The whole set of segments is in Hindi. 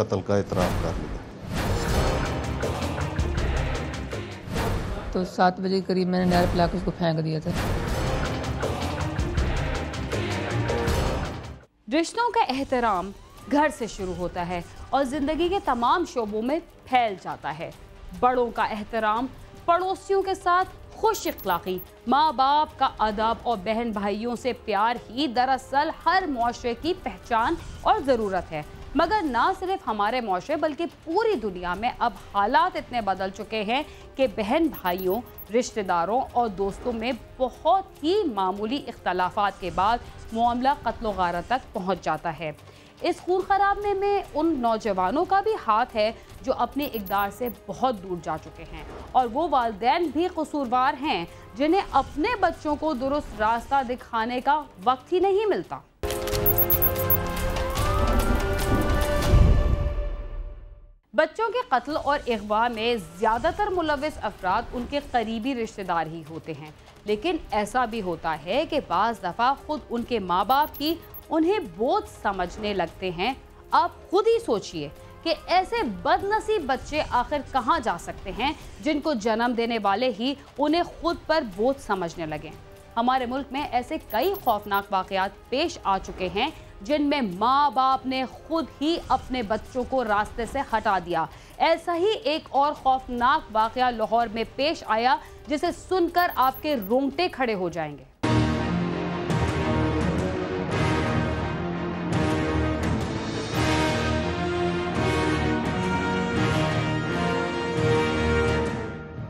कत्ल का इतराफ़ कर लिया। तो 7 बजे के करीब मैंने नहर पिला के उसको फेंक दिया था। रिश्तों का एहतराम घर से शुरू होता है और ज़िंदगी के तमाम शोबों में फैल जाता है। बड़ों का एहतराम, पड़ोसियों के साथ खुश इख्लाकी, माँ बाप का अदब और बहन भाइयों से प्यार ही दरअसल हर मुआशरे की पहचान और ज़रूरत है। मगर ना सिर्फ हमारे मुआशरे बल्कि पूरी दुनिया में अब हालात इतने बदल चुके हैं कि बहन भाइयों, रिश्तेदारों और दोस्तों में बहुत ही मामूली इख्तलाफात के बाद मामला कत्ल गारत तक पहुँच जाता है। इस खून खराबे में उन नौजवानों का भी हाथ है जो अपने इक़दार से बहुत दूर जा चुके हैं, और वो वालिदैन भी कसूरवार हैं जिन्हें अपने बच्चों को दुरुस्त रास्ता दिखाने का वक्त ही नहीं मिलता। बच्चों के कत्ल और अगवा में ज़्यादातर मुलव्विस अफराद उनके करीबी रिश्तेदार ही होते हैं, लेकिन ऐसा भी होता है कि बाज़ दफ़ा खुद उनके माँ बाप ही उन्हें बोझ समझने लगते हैं। आप खुद ही सोचिए कि ऐसे बदनसीब बच्चे आखिर कहाँ जा सकते हैं जिनको जन्म देने वाले ही उन्हें खुद पर बोझ समझने लगें। हमारे मुल्क में ऐसे कई खौफनाक वाक़यात पेश आ चुके हैं जिनमें माँ बाप ने खुद ही अपने बच्चों को रास्ते से हटा दिया। ऐसा ही एक और खौफनाक वाक़या लाहौर में पेश आया जिसे सुनकर आपके रोंगटे खड़े हो जाएंगे।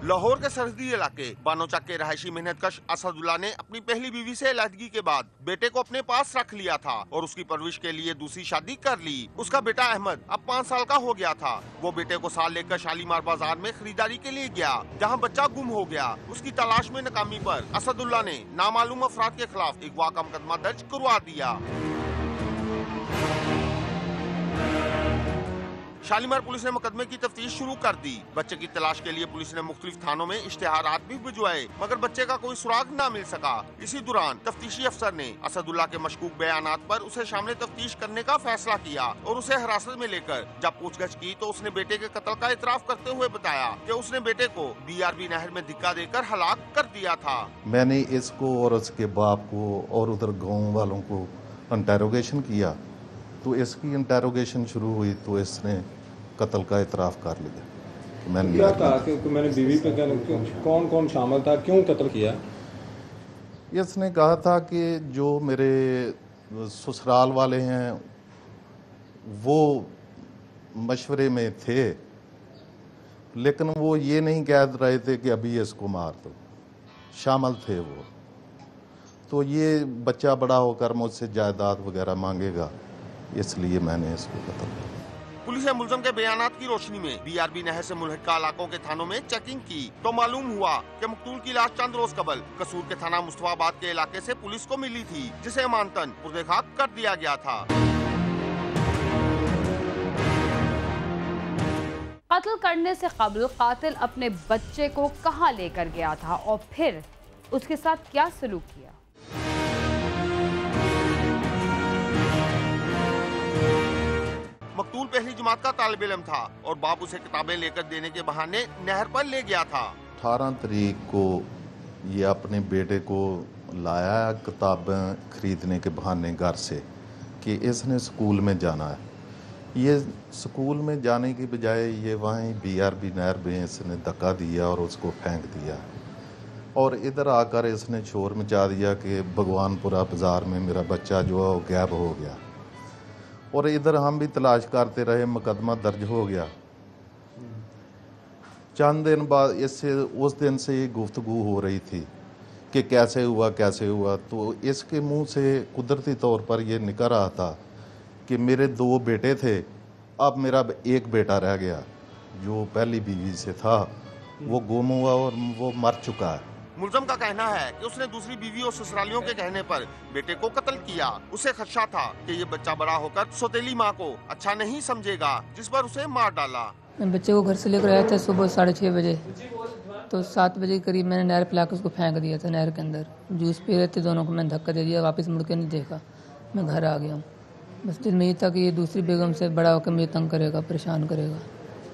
लाहौर के सरहदी इलाके बानोचक के रहायशी मेहनतकश असदुल्ला ने अपनी पहली बीवी से अलहदगी के बाद बेटे को अपने पास रख लिया था और उसकी परवरिश के लिए दूसरी शादी कर ली। उसका बेटा अहमद अब 5 साल का हो गया था। वो बेटे को साथ लेकर शालीमार बाजार में खरीदारी के लिए गया, जहां बच्चा गुम हो गया। उसकी तलाश में नाकामी पर असदुल्ला ने नामालूम अफराद के खिलाफ अगवा का मुकदमा दर्ज करवा दिया। शालीमार पुलिस ने मुकदमे की तफ्तीश शुरू कर दी। बच्चे की तलाश के लिए पुलिस ने मुख्तलिफ थानों में इश्तिहारात भी भिजवाए, मगर बच्चे का कोई सुराग न मिल सका। इसी दौरान तफ्तीशी अफसर ने असदुल्ला के मशकूक बयानात पर उसे शामिल तफ्तीश करने का फैसला किया और उसे हिरासत में लेकर जब पूछगछ की तो उसने बेटे के कत्ल का इतराफ करते हुए बताया कि उसने बेटे को BRB नहर में धिक्का देकर हलाक कर दिया था। मैंने इसको और उसके बाप को और उधर गाँव वालों को इंटेरोगेशन किया, तो इसकी इंटेरोगेशन शुरू हुई तो इसने कत्ल का इतराफ़ कर लिया। मैंने क्या कहा कि मैंने बीवी पे कौन कौन शामिल था, क्यों कत्ल किया? इसने कहा था कि जो मेरे ससुराल वाले हैं वो मशवरे में थे, लेकिन वो ये नहीं कह रहे थे कि अभी इसको मार दो, शामिल थे वो। तो ये बच्चा बड़ा होकर मुझसे जायदाद वगैरह मांगेगा, इसलिए मैंने इसको कत्ल किया। पुलिस ने मुलज़म के बयानात की रोशनी में BRB नहर से मुल्हिका इलाकों के थानों में चेकिंग की तो मालूम हुआ कि मकतूल की लाश चंद रोज कबल कसूर के थाना मुस्तफाबाद के इलाके से पुलिस को मिली थी, जिसे अमानतन पुर्दे खाक कर दिया गया था। कत्ल करने से कबल कातिल अपने बच्चे को कहां लेकर गया था और फिर उसके साथ क्या सलूक किया? मकतूल पहली जमात का तालिब इल्म था और बाप उसे किताबें लेकर देने के बहाने नहर पर ले गया था। 18 तारीख को ये अपने बेटे को लाया किताबें खरीदने के बहाने घर से कि इसने स्कूल में जाना है। ये स्कूल में जाने की बजाय ये वहीं BRB नहर में इसने धक्का दिया और उसको फेंक दिया, और इधर आकर इसने शोर मचा दिया कि भगवानपुरा बाज़ार में मेरा बच्चा जो है वो गायब हो गया। और इधर हम भी तलाश करते रहे, मुकदमा दर्ज हो गया। चंद दिन बाद इससे उस दिन से ये गुफ्तगू हो रही थी कि कैसे हुआ, तो इसके मुंह से कुदरती तौर पर ये निकल रहा था कि मेरे 2 बेटे थे, अब मेरा एक बेटा रह गया जो पहली बीवी से था, वो गुम हुआ और वो मर चुका है। मुलज़म का कहना है कि उसने दूसरी बीवी और ससुरालियों के कहने पर बेटे को कत्ल किया। उसे खदशा था कि ये बच्चा बड़ा होकर सौतेली माँ को अच्छा नहीं समझेगा, जिस पर उसे मार डाला। मैं बच्चे को घर से लेकर आया था सुबह 6:30 बजे, तो 7 बजे के करीब मैंने नहर पिला के उसको फेंक दिया था। नहर के अंदर जूस पी रहे थे दोनों को, मैंने धक्का दे दिया, वापस मुड़ के नहीं देखा, मैं घर आ गया हूँ। बस दिल में ये था कि ये दूसरी बेगम से बड़ा होकर मुझे तंग करेगा, परेशान करेगा,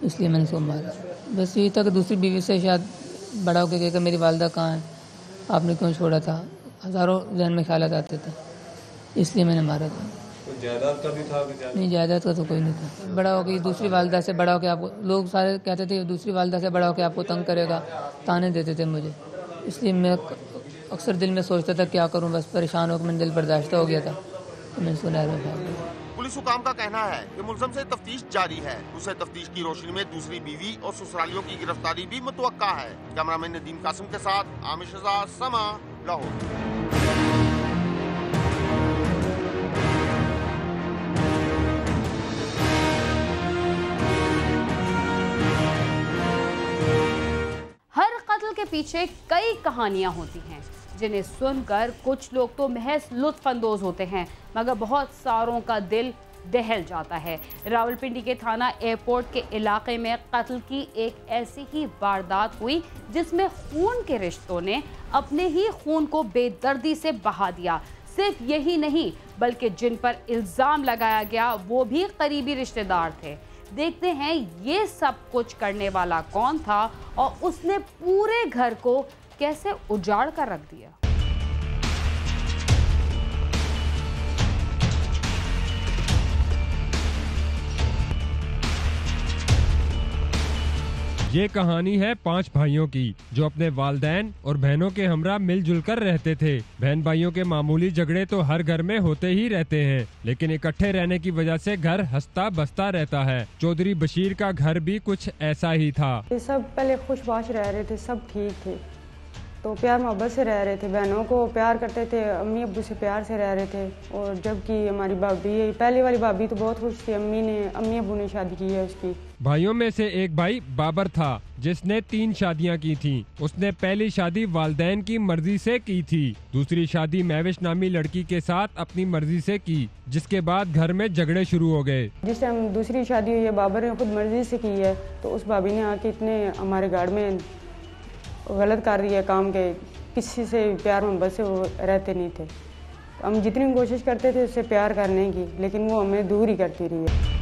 इसलिए मैंने उसको मारा। बस यही था कि दूसरी बीवी से शायद बड़ा होकर कहेगा मेरी वालदा कहाँ है, आपने क्यों छोड़ा था, हज़ारों जहन में ख्याल आते थे, इसलिए मैंने मारा था। जायदाद का भी था? नहीं, जायदाद का तो कोई नहीं था। बड़ा हो गई दूसरी वालदा से बड़ा होकर आपको, लोग सारे कहते थे दूसरी वालदा से बड़ा होकर आपको तंग करेगा, ताने देते थे मुझे, इसलिए मैं अक्सर दिल में सोचता था क्या करूं, बस परेशान होकर मेरा दिल बर्दाश्त हो गया था, तो मैंने उसको नहर में फेंक दिया। पुलिस हुकाम का कहना है कि मुलजम से तफ्तीश जारी है। उसे तफ्तीश की रोशनी में दूसरी बीवी और ससुरालियों की गिरफ्तारी भी मुतवक्का है। कैमरामैन नदीम कासिम के साथ आमिर शहजाद, समा, लाहौर। हर कत्ल के पीछे कई कहानियां होती हैं जिन्हें सुनकर कुछ लोग तो महज लुत्फ अंदोज होते हैं, मगर बहुत सारों का दिल दहल जाता है। रावलपिंडी के थाना एयरपोर्ट के इलाके में कत्ल की एक ऐसी ही वारदात हुई जिसमें खून के रिश्तों ने अपने ही खून को बेदर्दी से बहा दिया। सिर्फ यही नहीं बल्कि जिन पर इल्जाम लगाया गया वो भी करीबी रिश्तेदार थे। देखते हैं ये सब कुछ करने वाला कौन था और उसने पूरे घर को कैसे उजाड़ कर रख दिया। ये कहानी है 5 भाइयों की जो अपने वालदैन और बहनों के हमरा मिलजुल कर रहते थे। बहन भाइयों के मामूली झगड़े तो हर घर में होते ही रहते हैं, लेकिन इकट्ठे रहने की वजह से घर हंसता बसता रहता है। चौधरी बशीर का घर भी कुछ ऐसा ही था। ये सब पहले खुशबाश रह रहे थे, सब ठीक थे, तो प्यार मोहब्बत से रह रहे थे, बहनों को प्यार करते थे, अम्मी अब्बू से प्यार से रह रहे थे। और जबकि हमारी भाभी, पहली वाली भाभी तो बहुत खुश थी, अम्मी अब्बू ने शादी की है उसकी। भाइयों में से एक भाई बाबर था जिसने 3 शादियां की थीं। उसने पहली शादी वालदैन की मर्जी से की थी, दूसरी शादी महविश नामी लड़की के साथ अपनी मर्जी से की, जिसके बाद घर में झगड़े शुरू हो गए। जिस टाइम दूसरी शादी हुई है बाबर ने खुद मर्जी से की है, तो उस भाभी ने आके इतने हमारे घर में गलत कर रही है काम के, किसी से प्यार मोहब्बत से वो रहते नहीं थे। हम जितनी कोशिश करते थे उससे प्यार करने की, लेकिन वो हमें दूर ही करती रही है।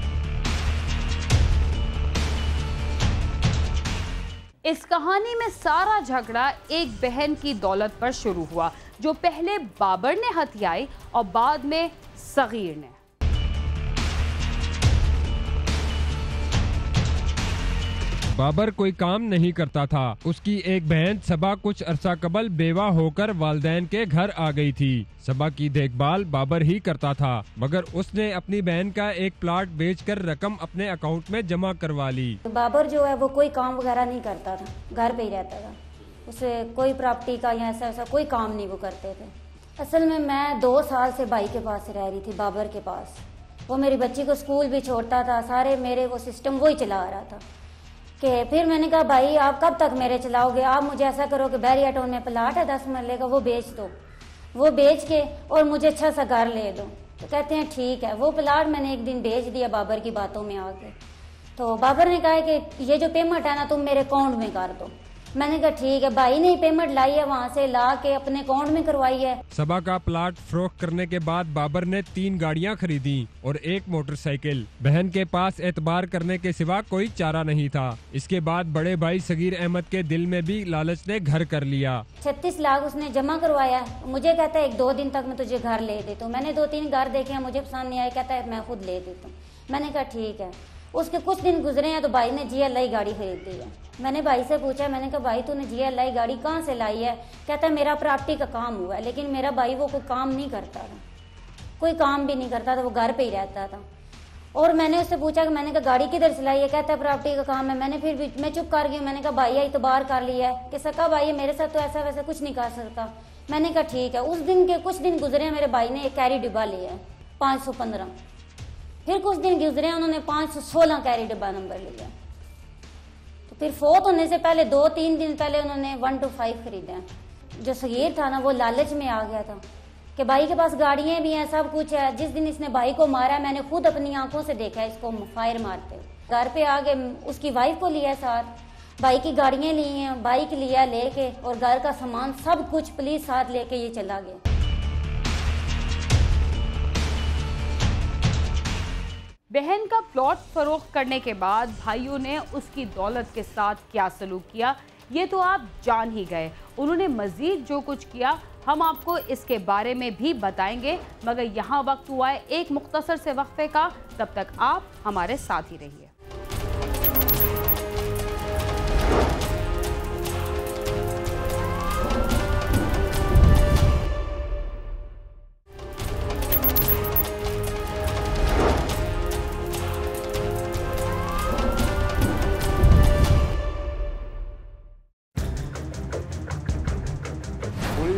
इस कहानी में सारा झगड़ा एक बहन की दौलत पर शुरू हुआ, जो पहले बाबर ने हथियाई और बाद में सगीर ने। बाबर कोई काम नहीं करता था। उसकी एक बहन सबा कुछ अरसा कबल बेवा होकर वालदैन के घर आ गई थी। सबा की देखभाल बाबर ही करता था, मगर उसने अपनी बहन का एक प्लाट बेचकर रकम अपने अकाउंट में जमा करवा ली। बाबर जो है वो कोई काम वगैरह नहीं करता था, घर पे ही रहता था, उसे कोई प्रॉपर्टी का या ऐसा कोई काम नहीं वो करते थे। असल में मैं 2 साल से भाई के पास रह रही थी, बाबर के पास। वो मेरी बच्ची को स्कूल भी छोड़ता था, सारे मेरे वो सिस्टम वो ही चला रहा था। कि फिर मैंने कहा भाई आप कब तक मेरे चलाओगे, आप मुझे ऐसा करो कि बैरिया टाउन में प्लाट है 10 मरले का, वो बेच दो, वो बेच के और मुझे अच्छा सा घर ले दो। तो कहते हैं ठीक है। वो प्लाट मैंने एक दिन बेच दिया बाबर की बातों में आके। तो बाबर ने कहा कि ये जो पेमेंट है ना तुम मेरे अकाउंट में कर दो। मैंने कहा ठीक है। भाई ने पेमेंट लाई है, वहाँ से ला के अपने अकाउंट में करवाई है। सबा का प्लाट फरोख्त करने के बाद बाबर ने 3 गाड़ियाँ खरीदी और 1 मोटरसाइकिल। बहन के पास एतबार करने के सिवा कोई चारा नहीं था। इसके बाद बड़े भाई सगीर अहमद के दिल में भी लालच ने घर कर लिया। 36 लाख उसने जमा करवाया। मुझे कहता है 1-2 दिन तक मैं तुझे घर ले देता हूँ। मैंने 2-3 घर देखे, मुझे पसंद नहीं आया, कहता है मैं खुद ले देता हूँ। मैंने कहा ठीक है। उसके कुछ दिन गुजरे हैं तो भाई ने GLI गाड़ी खरीद दी है। मैंने भाई से पूछा, मैंने कहा भाई तूने GLI गाड़ी कहाँ से लाई है? कहता है मेरा प्रॉपर्टी का काम हुआ है। लेकिन मेरा भाई वो कोई काम नहीं करता था, कोई काम भी नहीं करता था, वो घर पे ही रहता था। और मैंने उससे पूछा कि मैंने कहा गाड़ी किधर से लाई है? कहता है प्रॉपर्टी का काम है। मैंने फिर भी मैं चुप कर गई। मैंने कहा भाई इतबार कर लिया है कि सका भाई मेरे साथ तो ऐसा वैसा कुछ नहीं कर सकता। मैंने कहा ठीक है। उस दिन के कुछ दिन गुजरे, मेरे भाई ने एक कैरी डिब्बा लिया है 515। फिर कुछ दिन गुजरे, उन्होंने 516 कैरी डिब्बा नंबर लिया। तो फिर फोत होने से पहले 2-3 दिन पहले उन्होंने 1 to 5 खरीदा। जो सगीर था ना वो लालच में आ गया था कि भाई के पास गाड़ियां भी हैं, सब कुछ है। जिस दिन इसने भाई को मारा, मैंने खुद अपनी आंखों से देखा इसको फायर मारते। घर पे आगे उसकी वाइफ को लिया साथ, भाई की गाड़ियां ली हैं, बाइक लिया लेके, और घर का सामान सब कुछ पुलिस साथ लेके ये चला गया। बहन का प्लॉट फरोख्त करने के बाद भाइयों ने उसकी दौलत के साथ क्या सलूक किया ये तो आप जान ही गए। उन्होंने मजीद जो कुछ किया हम आपको इसके बारे में भी बताएंगे, मगर यहाँ वक्त हुआ है एक मुख्तसर से वक्फे का। तब तक आप हमारे साथ ही रहिए।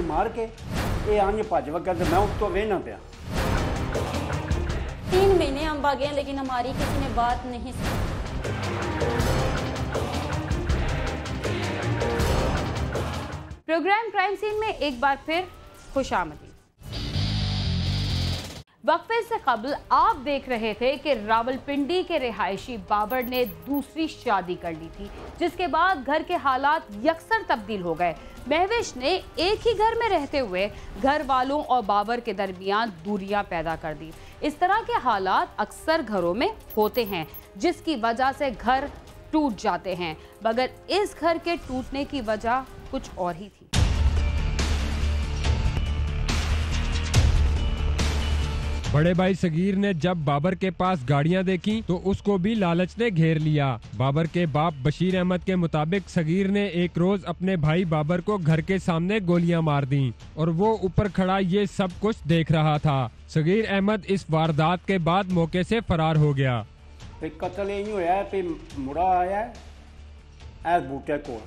मार के ये आंज भज वगा तो मैं उस तो वेहना पाया। 3 महीने हम भागे लेकिन हमारी किसी ने बात नहीं सुनी। प्रोग्राम क्राइम सीन में एक बार फिर खुशामदीद। वक्फे से कबल आप देख रहे थे कि रावलपिंडी के रिहायशी बाबर ने दूसरी शादी कर ली थी, जिसके बाद घर के हालात यकसर तब्दील हो गए। महविश ने एक ही घर में रहते हुए घर वालों और बाबर के दरमियान दूरियां पैदा कर दी। इस तरह के हालात अक्सर घरों में होते हैं, जिसकी वजह से घर टूट जाते हैं, मगर इस घर के टूटने की वजह कुछ और ही थी। बड़े भाई सगीर ने जब बाबर के पास गाड़ियां देखी तो उसको भी लालच ने घेर लिया। बाबर के बाप बशीर अहमद के मुताबिक सगीर ने एक रोज अपने भाई बाबर को घर के सामने गोलियां मार दी और वो ऊपर खड़ा ये सब कुछ देख रहा था। सगीर अहमद इस वारदात के बाद मौके से फरार हो गया। कतल यही होया कि मुड़ा आया ऐस बूटे को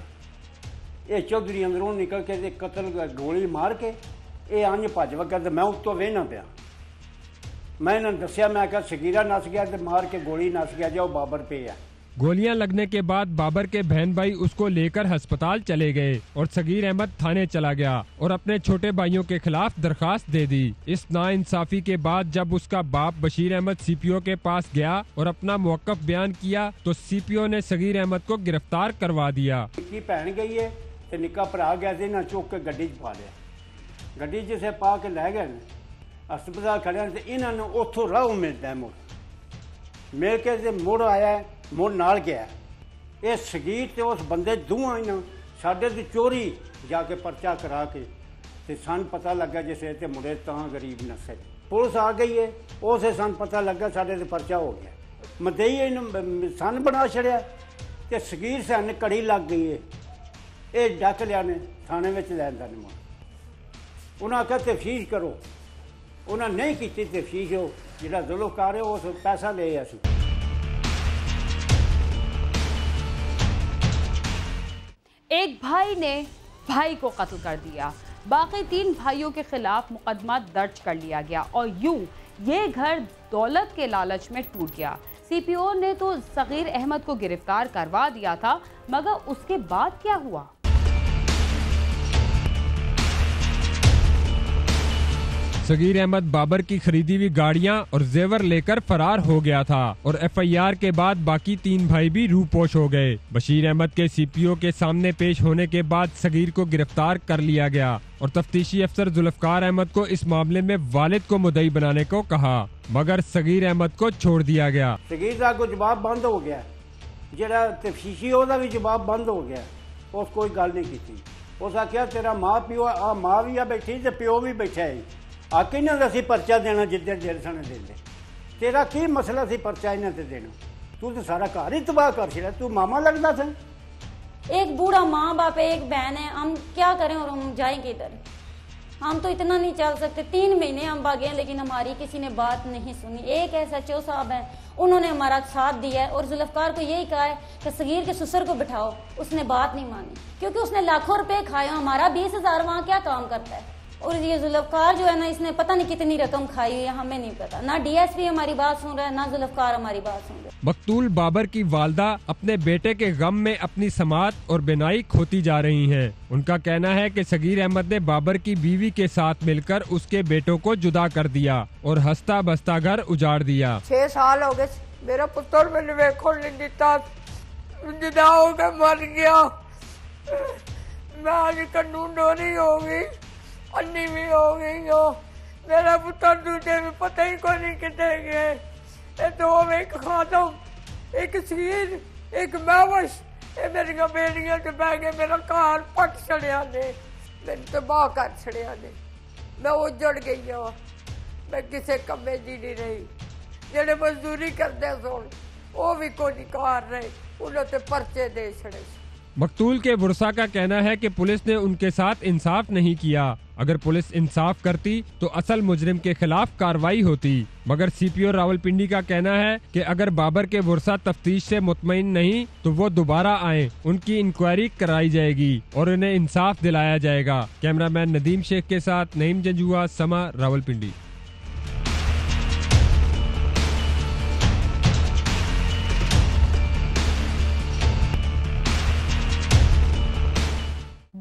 ये चौधरी अंदरों निकल के कतल गोली मार के ये आंज भज वगा तो मैं उस तो वेहना पाया। मैं इन्होंने दसिया, मैं कहा सगीरा नस गया तो मार के गोली नस गया जो बाबर पे है। गोलियां लगने के बाद बाबर के बहन भाई उसको लेकर अस्पताल चले गए और सगीर अहमद थाने चला गया और अपने छोटे भाइयों के खिलाफ दरखास्त दे दी। इस नाइंसाफी के बाद जब उसका बाप बशीर अहमद सीपीओ के पास गया और अपना मौकफ बयान किया तो सीपीओ ने सगीर अहमद को गिरफ्तार करवा दिया। भैन गई है तो निक्का भरा गया था, इन्हें चुक के गड्डी च पा लिया। गड्डी च से पा के लै गए अस्पताल खड़े तो इन्होंने उतों राह मिलता है मुड़ मिल के मुड़ आया मुड़ नाल गया। ये सगीर ते उस बंदे दोवां इन्हों साडे दी चोरी जाके पर्चा करा के ते सन पता लगा जिसे ते मुड़े तां गरीब नसे। पुलिस आ गई है उसे सन पता लगा साडे ते पर्चा हो गया। मदई सन बना छड़िया ते सगीर सन कड़ी लग गई है। ये डक लिया ने थाने में लैन दा नहीं। उन्हें आख्या तफ्तीश करो, उन्हें नहीं की तफ्तीश। हो जिहड़ा जुल्मकार है उस पैसा ले असी। एक भाई ने भाई को कत्ल कर दिया, बाकी 3 भाइयों के खिलाफ मुकदमा दर्ज कर लिया गया और यूं ये घर दौलत के लालच में टूट गया। सीपीओ ने तो सगीर अहमद को गिरफ्तार करवा दिया था, मगर उसके बाद क्या हुआ? सगीर अहमद बाबर की खरीदी हुई गाड़ियां और जेवर लेकर फरार हो गया था और एफआईआर के बाद बाकी 3 भाई भी रूपोश हो गए। बशीर अहमद के सीपीओ के सामने पेश होने के बाद सगीर को गिरफ्तार कर लिया गया और तफ्तीशी अफसर जुल्फकार अहमद को इस मामले में वालिद को मुद्दई बनाने को कहा, मगर सगीर अहमद को छोड़ दिया गया। सगीर का कोई जवाब बंद हो गया, जरा तफ्तीशी ओदा भी जवाब बंद हो गया। उस कोई गल नहीं की। उस आख्या तेरा माँ प्यो आ माँ भी आ बैठी ते प्यो भी बैठा है। आके ना असी पर्चा देना जिद्दर जेल साने दे तेरा की मसला सी पर्चा इन्हें ते देना। तू तो सारा घर ही तबाह कर छिड़ा। तू मामा लगता था। एक बूढ़ा माँ बाप है, एक बहन है, हम क्या करें और हम जाएं किधर? हम तो इतना नहीं चल सकते। 3 महीने हम भागे लेकिन हमारी किसी ने बात नहीं सुनी। एक SHO साहब है, उन्होंने हमारा साथ दिया है और जुल्फकार को यही कहा है कि सगीर के ससुर को बिठाओ। उसने बात नहीं मानी क्योंकि उसने लाखों रुपए खाए। हमारा 20,000 वहाँ क्या काम करता है? और ये जुल्फकार जो है ना, इसने पता नहीं कितनी रकम खाई है, हमें नहीं पता। ना DSP हमारी बात सुन रहा है, ना जुल्फकार हमारी बात सुन रहा है। मकतूल बाबर की वालदा अपने बेटे के गम में अपनी समात और बिनाई खोती जा रही हैं। उनका कहना है कि सगीर अहमद ने बाबर की बीवी के साथ मिलकर उसके बेटों को जुदा कर दिया और हंसता बसता घर उजाड़ दिया। 6 साल हो गए मेरा पुत्र मैंने वेखो नहीं दिता, जुदा होकर मर गया। मैं आज कानून डोरी हो गई, अन्नी भी हो गई हो। मेरा पुत्र दूसरे में पता ही कोई नहीं कितने गए। दो एक खादम, एक सीर, एक मैवश, मेरिया बेड़ियां च बह गए, मेरा घर पट छड़िया ने, मैंने तबाह कर छड़िया ने, मैं उजड़ गई हाँ, मैं किसी कमे जी नहीं रही। जेड़े मजदूरी करते सुन वो भी कोई नहीं कार रहे, उन्होंने परचे दे छड़े। मकतूल के बुरसा का कहना है कि पुलिस ने उनके साथ इंसाफ नहीं किया। अगर पुलिस इंसाफ करती तो असल मुजरिम के खिलाफ कार्रवाई होती। मगर सीपीओ रावलपिंडी का कहना है कि अगर बाबर के बुरसा तफ्तीश से मुतमईन नहीं तो वो दोबारा आए, उनकी इंक्वायरी कराई जाएगी और उन्हें इंसाफ दिलाया जाएगा। कैमरामैन नदीम शेख के साथ नईम जंजुआ, समा, रावलपिंडी।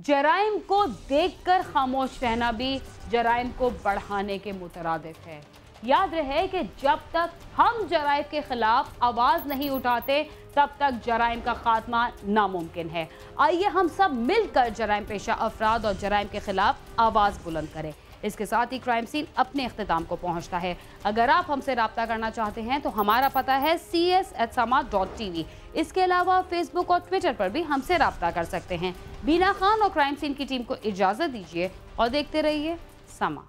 जराइम को देखकर खामोश रहना भी जराइम को बढ़ाने के मुतरादिफ है। याद रहे कि जब तक हम जराइम के खिलाफ आवाज नहीं उठाते तब तक जराइम का खात्मा नामुमकिन है। आइए हम सब मिलकर जराइम पेशा अफराद और जराइम के खिलाफ आवाज बुलंद करें। इसके साथ ही क्राइम सीन अपने इख्तिताम को पहुंचता है। अगर आप हमसे राब्ता करना चाहते हैं तो हमारा पता है cs@sama.tv। इसके अलावा फेसबुक और ट्विटर पर भी हमसे राब्ता कर सकते हैं। बीना खान और क्राइम सीन की टीम को इजाजत दीजिए और देखते रहिए समा।